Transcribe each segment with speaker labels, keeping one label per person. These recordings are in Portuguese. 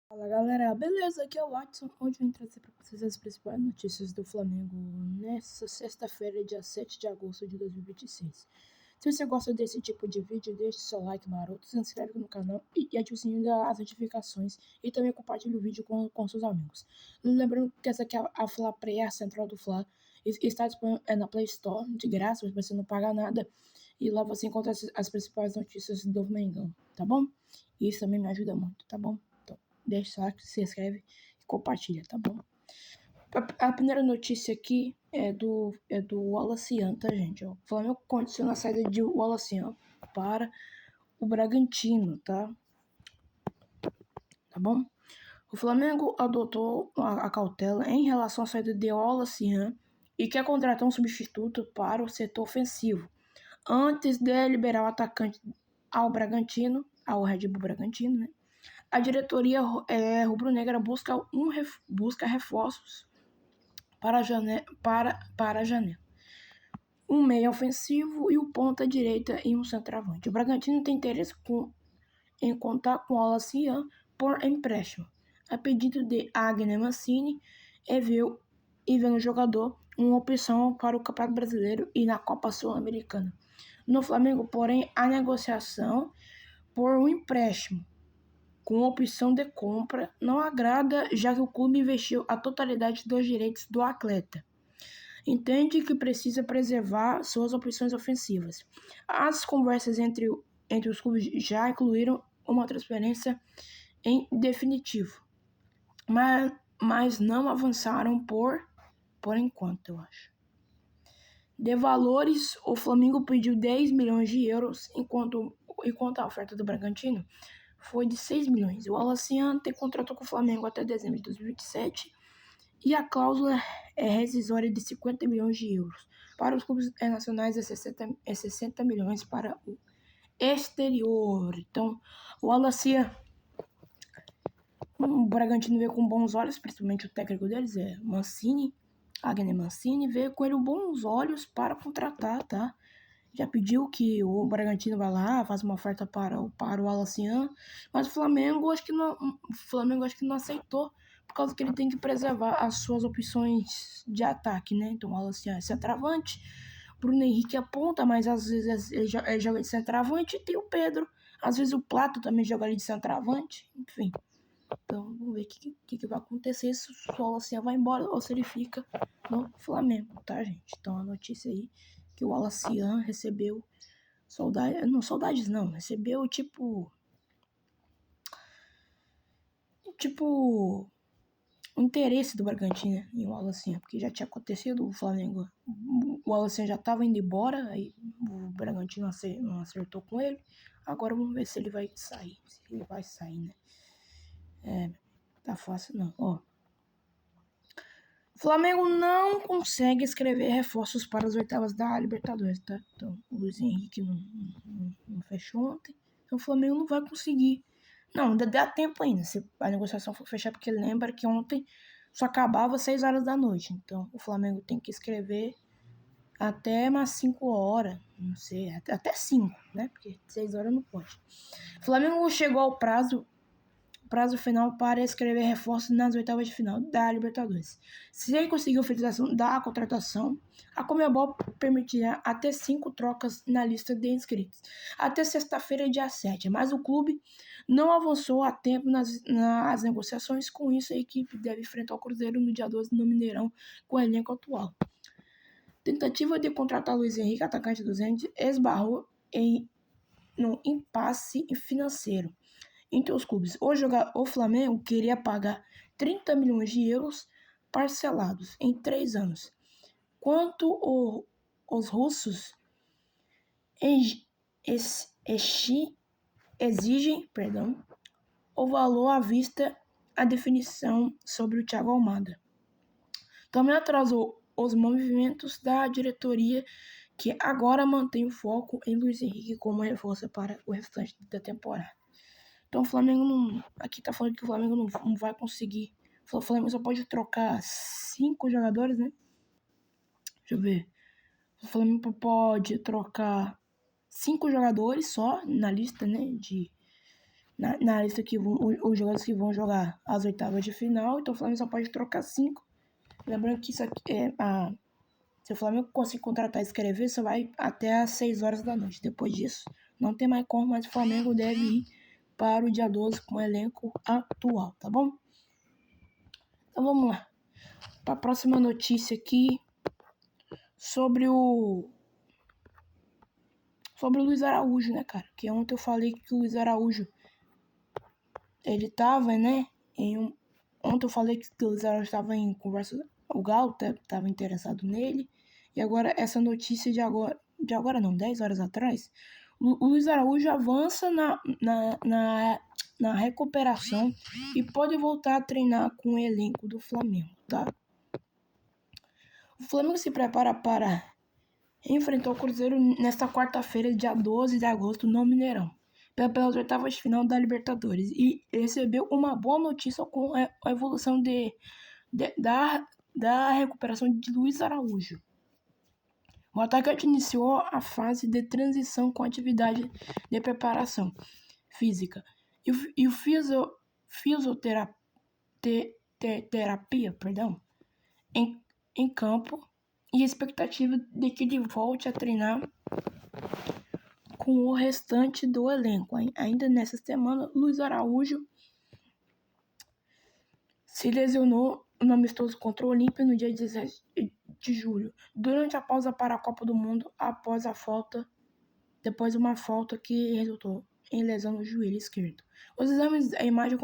Speaker 1: Fala galera, beleza? Aqui é o Watson. Hoje eu vim trazer para vocês as principais notícias do Flamengo nessa sexta-feira, dia 7 de agosto de 2026. Se você gosta desse tipo de vídeo, deixe seu like maroto, se inscreve no canal e ative o sininho das notificações e também compartilhe o vídeo com seus amigos. Lembrando que essa aqui é a Fla Play, a central do Fla, está disponível na Play Store, de graça, você não paga nada. E lá você encontra as principais notícias do Mengão, tá bom? E isso também me ajuda muito, tá bom? Deixa o like, se inscreve e compartilha, tá bom? A primeira notícia aqui é do Wallace, tá, gente? Ó, o Flamengo condiciona a saída de Wallace para o Bragantino, tá? Tá bom? O Flamengo adotou a cautela em relação à saída de Wallace e quer contratar um substituto para o setor ofensivo, antes de liberar o atacante ao Bragantino, ao Red Bull Bragantino, né? A diretoria rubro-negra busca reforços para a janela. Um meia ofensivo e o ponta-direita e um centroavante. O Bragantino tem interesse em contar com o Wallace por empréstimo, a pedido de Agner Mancini, e vê no jogador uma opção para o Campeonato Brasileiro e na Copa Sul-Americana. No Flamengo, porém, a negociação por um empréstimo com opção de compra não agrada, já que o clube investiu a totalidade dos direitos do atleta. Entende que precisa preservar suas opções ofensivas. As conversas entre os clubes já incluíram uma transferência em definitivo, mas não avançaram por enquanto, eu acho. De valores, o Flamengo pediu 10 milhões de euros, enquanto a oferta do Bragantino foi de 6 milhões. O Wallace contratou com o Flamengo até dezembro de 2027 e a cláusula é rescisória de 50 milhões de euros. Para os clubes nacionais é 60 milhões para o exterior. Então, o Wallace, o Bragantino veio com bons olhos, principalmente o técnico deles, Mancini, Agner Mancini, veio com ele bons olhos para contratar, tá? Já pediu que o Bragantino vá lá, faça uma oferta para o Wallace, mas o Flamengo acho que não aceitou, por causa que ele tem que preservar as suas opções de ataque, né? Então o Wallace é centroavante, Bruno Henrique aponta, mas às vezes ele joga de centroavante, e tem o Pedro, às vezes o Plato também joga ali de centroavante, enfim. Então vamos ver o que vai acontecer, se o Wallace vai embora ou se ele fica no Flamengo, tá, gente? Então a notícia aí que o Wallace recebeu saudades não, recebeu tipo o interesse do Bragantino em Wallace, porque já tinha acontecido o Flamengo, o Wallace já estava indo embora, aí o Bragantino não acertou com ele, agora vamos ver se ele vai sair, né? Tá fácil não, ó. O Flamengo não consegue escrever reforços para as oitavas da Libertadores, tá? Então, o Luiz Henrique não fechou ontem. Então, o Flamengo não vai conseguir. Não, ainda dá tempo ainda. Se a negociação for fechar, porque lembra que ontem só acabava às 6 horas da noite. Então, o Flamengo tem que escrever até umas 5 horas. Não sei, até 5, né? Porque 6 horas não pode. O Flamengo chegou ao prazo final para escrever reforços nas oitavas de final da Libertadores. Se ele conseguir a autorização da contratação, a Conmebol permitirá até 5 trocas na lista de inscritos, até sexta-feira, dia 7. Mas o clube não avançou a tempo nas negociações. Com isso, a equipe deve enfrentar o Cruzeiro no dia 12 no Mineirão com o elenco atual. Tentativa de contratar Luiz Henrique, atacante do Zenit, esbarrou no impasse financeiro entre os clubes. O Flamengo queria pagar 30 milhões de euros parcelados em 3 anos, quanto os russos exigem o valor à vista a definição sobre o Thiago Almada. Também atrasou os movimentos da diretoria, que agora mantém o foco em Luiz Henrique como reforço para o restante da temporada. Então o Flamengo não. Aqui tá falando que o Flamengo não vai conseguir. O Flamengo só pode trocar 5 jogadores, né? Deixa eu ver. O Flamengo pode trocar 5 jogadores só na lista, né? na lista que os jogadores que vão jogar as oitavas de final. Então o Flamengo só pode trocar 5. Lembrando que isso aqui se o Flamengo conseguir contratar e escrever, só vai até às 6 horas da noite. Depois disso, não tem mais como, mas o Flamengo deve ir para o dia 12 com o elenco atual, tá bom? Então vamos lá. Para a próxima notícia aqui, sobre o Luiz Araújo, né, cara? Que ontem eu falei que o Luiz Araújo, ele tava, né, Ontem eu falei que o Luiz Araújo estava em conversa, o Galo estava interessado nele, e agora essa notícia de agora não, 10 horas atrás, o Luiz Araújo avança na recuperação e pode voltar a treinar com o elenco do Flamengo, tá? O Flamengo se prepara para enfrentar o Cruzeiro nesta quarta-feira, dia 12 de agosto, no Mineirão, pelas oitavas de final da Libertadores, e recebeu uma boa notícia com a evolução da recuperação de Luiz Araújo. O atacante iniciou a fase de transição com atividade de preparação física e o fisioterapia em campo, e a expectativa de que ele volte a treinar com o restante do elenco. Ainda nessa semana, Luiz Araújo se lesionou no amistoso contra o Olímpia no dia 17 de julho, durante a pausa para a Copa do Mundo, depois uma falta que resultou em lesão no joelho esquerdo. Os exames da imagem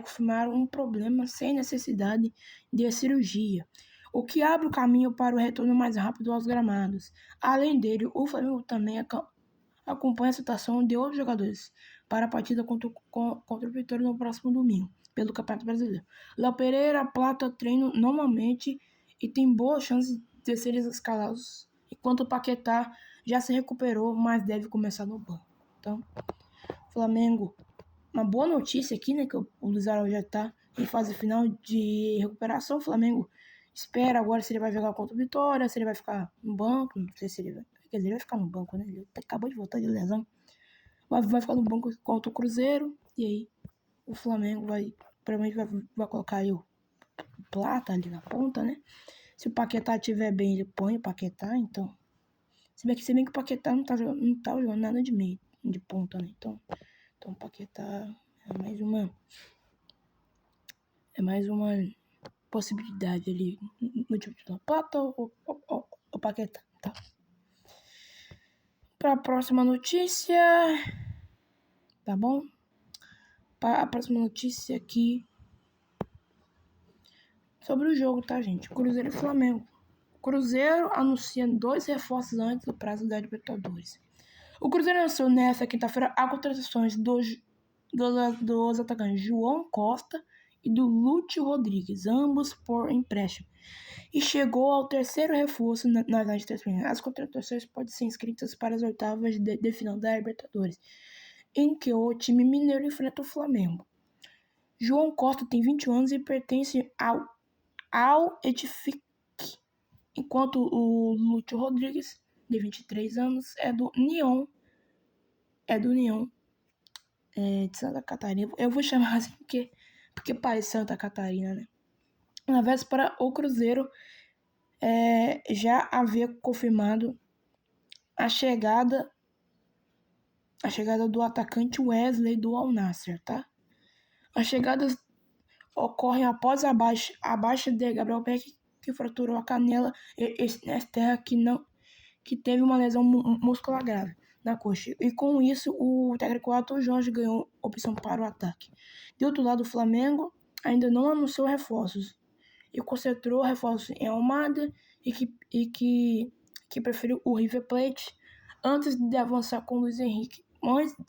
Speaker 1: confirmaram um problema sem necessidade de cirurgia, o que abre o caminho para o retorno mais rápido aos gramados. Além dele, o Flamengo também acompanha a situação de outros jogadores para a partida contra o Vitória no próximo domingo, pelo Campeonato Brasileiro. Léo Pereira, Plata treinam normalmente e tem boas chances de serem escalados, enquanto o Paquetá já se recuperou, mas deve começar no banco. Então, Flamengo, uma boa notícia aqui, né, que o Luiz Araújo já está em fase final de recuperação. O Flamengo espera agora se ele vai jogar contra o Vitória, se ele vai ficar no banco, não sei se ele vai... Quer dizer, ele vai ficar no banco, né? Ele acabou de voltar de lesão. Vai ficar no banco contra o Cruzeiro. E aí o Flamengo provavelmente vai colocar aí o Plata ali na ponta, né? Se o Paquetá estiver bem, ele põe o Paquetá, então. Se bem que o Paquetá não tá jogando nada de meio, de ponta, né? Então o Paquetá é mais uma possibilidade ali no time de Plata ou Paquetá, tá? Para a próxima notícia, tá bom? Para a próxima notícia aqui sobre o jogo, tá, gente? Cruzeiro e Flamengo. O Cruzeiro anuncia 2 reforços antes do prazo da Libertadores. O Cruzeiro anunciou nesta quinta-feira as contratações dos atacantes João Costa e do Lúcio Rodrigues, ambos por empréstimo, e chegou ao terceiro reforço nas listas finais. As contratações podem ser inscritas para as oitavas de final da Libertadores, em que o time mineiro enfrenta o Flamengo. João Costa tem 21 anos e pertence ao Edifique, enquanto o Lúcio Rodrigues, de 23 anos, é do União de Santa Catarina. Eu vou chamar assim porque parece Santa Catarina, né? Na véspera, o Cruzeiro já havia confirmado a chegada do atacante Wesley do Al Nassr, tá? As chegadas ocorrem após a baixa de Gabriel Peck, que fraturou a canela externa, que teve uma lesão muscular grave na coxa. E com isso, o técnico Arthur Jorge ganhou opção para o ataque. De outro lado, o Flamengo ainda não anunciou reforços e concentrou reforços em Almada e que preferiu o River Plate antes de avançar com Luiz Henrique,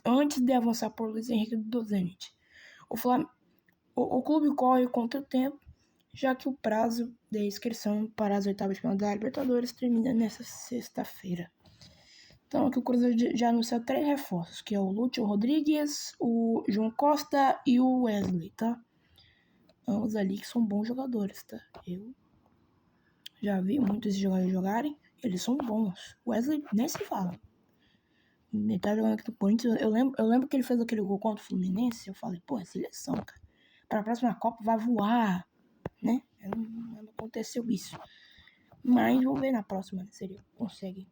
Speaker 1: antes de avançar por Luiz Henrique do Zenit. O clube corre contra o tempo, já que o prazo de inscrição para as oitavas de final da Libertadores termina nesta sexta-feira. Então, aqui o Cruzeiro já anunciou 3 reforços, que é o Lúcio Rodrigues, o João Costa e o Wesley, tá? Ambos ali que são bons jogadores, tá? Eu já vi muitos jogadores jogarem, eles são bons. O Wesley nem se fala. Ele tá jogando aqui no Corinthians. Eu lembro que ele fez aquele gol contra o Fluminense. Eu falei, pô, é seleção, cara. Para a próxima Copa vai voar, né? Não aconteceu isso. Mas vamos ver na próxima, né, se ele consegue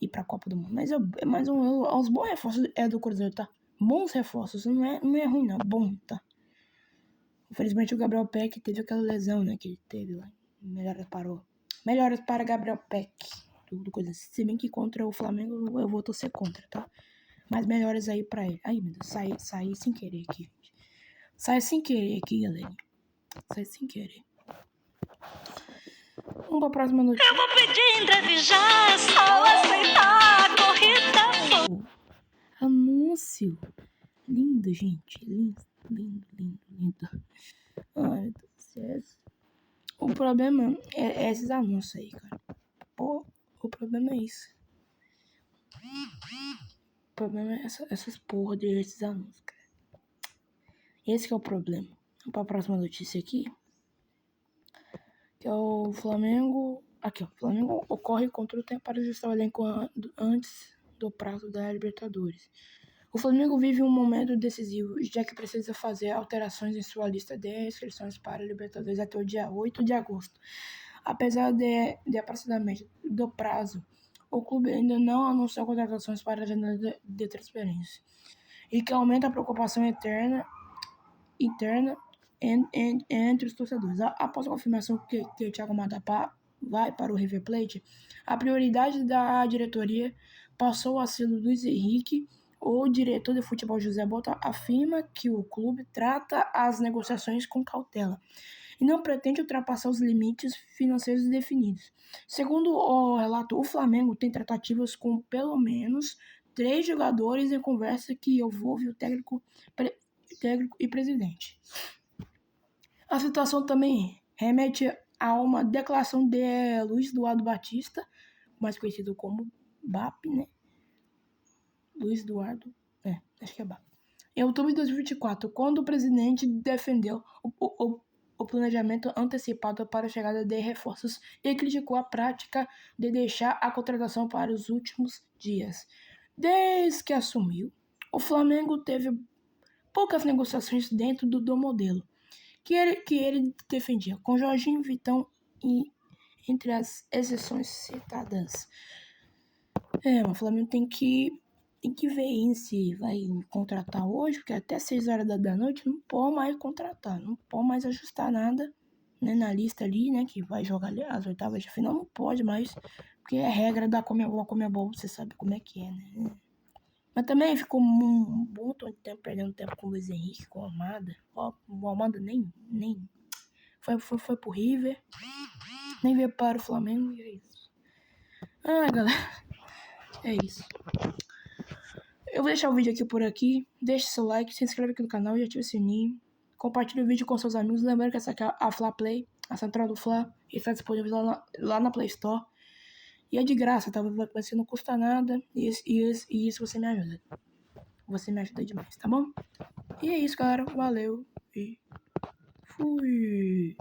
Speaker 1: ir pra Copa do Mundo. Mas é mais uns bons reforços do Cruzeiro, tá? Bons reforços, não é ruim não, bom, tá? Infelizmente o Gabriel Peck teve aquela lesão, né, que ele teve lá. Melhoras parou. Melhoras para Gabriel Peck. Tudo coisa assim. Se bem que contra o Flamengo eu vou torcer contra, tá? Mas melhoras aí pra ele. Ai, meu Deus, saí sem querer aqui, gente. Sai sem querer aqui, galera. Sai sem querer. Vamos pra próxima notícia.
Speaker 2: Eu vou pedir em breve já, é só aceitar a corrida.
Speaker 1: Anúncio. Lindo, gente. Lindo. Ai, meu Deus do céu. O problema é esses anúncios aí, cara. Pô, o problema é isso. O problema é essas porra desses anúncios, cara. Esse que é o problema. Vamos pra próxima notícia aqui. Que é o Flamengo. Aqui, ó. O Flamengo ocorre contra o tempo para ajustar o elenco antes do prazo da Libertadores. O Flamengo vive um momento decisivo, já que precisa fazer alterações em sua lista de inscrições para a Libertadores até o dia 8 de agosto. Apesar de aproximadamente do prazo, o clube ainda não anunciou contratações para a janela de transferência, e que aumenta a preocupação interna entre os torcedores. Após a confirmação que o Thiago Matapá vai para o River Plate, a prioridade da diretoria passou a ser do Luiz Henrique. O diretor de futebol José Bota afirma que o clube trata as negociações com cautela e não pretende ultrapassar os limites financeiros definidos. Segundo o relato, o Flamengo tem tratativas com pelo menos 3 jogadores em conversa que envolve o técnico e presidente. A situação também remete a uma declaração de Luiz Eduardo Batista, mais conhecido como BAP, né? Luiz Eduardo, acho que é BAP. Em outubro de 2024, quando o presidente defendeu o planejamento antecipado para a chegada de reforços e criticou a prática de deixar a contratação para os últimos dias. Desde que assumiu, o Flamengo teve poucas negociações dentro do modelo que ele defendia, com Jorginho, Vitão e entre as exceções citadas. O Flamengo tem que ver aí se vai contratar hoje, porque até 6 horas da noite não pode mais contratar, não pode mais ajustar nada, né, na lista ali, né, que vai jogar ali as oitavas de final, não pode mais, porque é regra da Conmebol, você sabe como é que é, né? Mas também ficou um bom tempo perdendo tempo com o Luiz Henrique, com o Almada. O Almada nem foi pro River, nem veio para o Flamengo, e é isso. Galera, é isso. Eu vou deixar o vídeo aqui por aqui. Deixe seu like, se inscreve aqui no canal e ative o sininho. Compartilhe o vídeo com seus amigos. Lembrando que essa aqui é a Fla Play, a central do Fla. E está disponível lá na Play Store. E é de graça, tá? Você não custa nada. E isso você me ajuda. Você me ajuda demais, tá bom? E é isso, galera. Valeu e fui!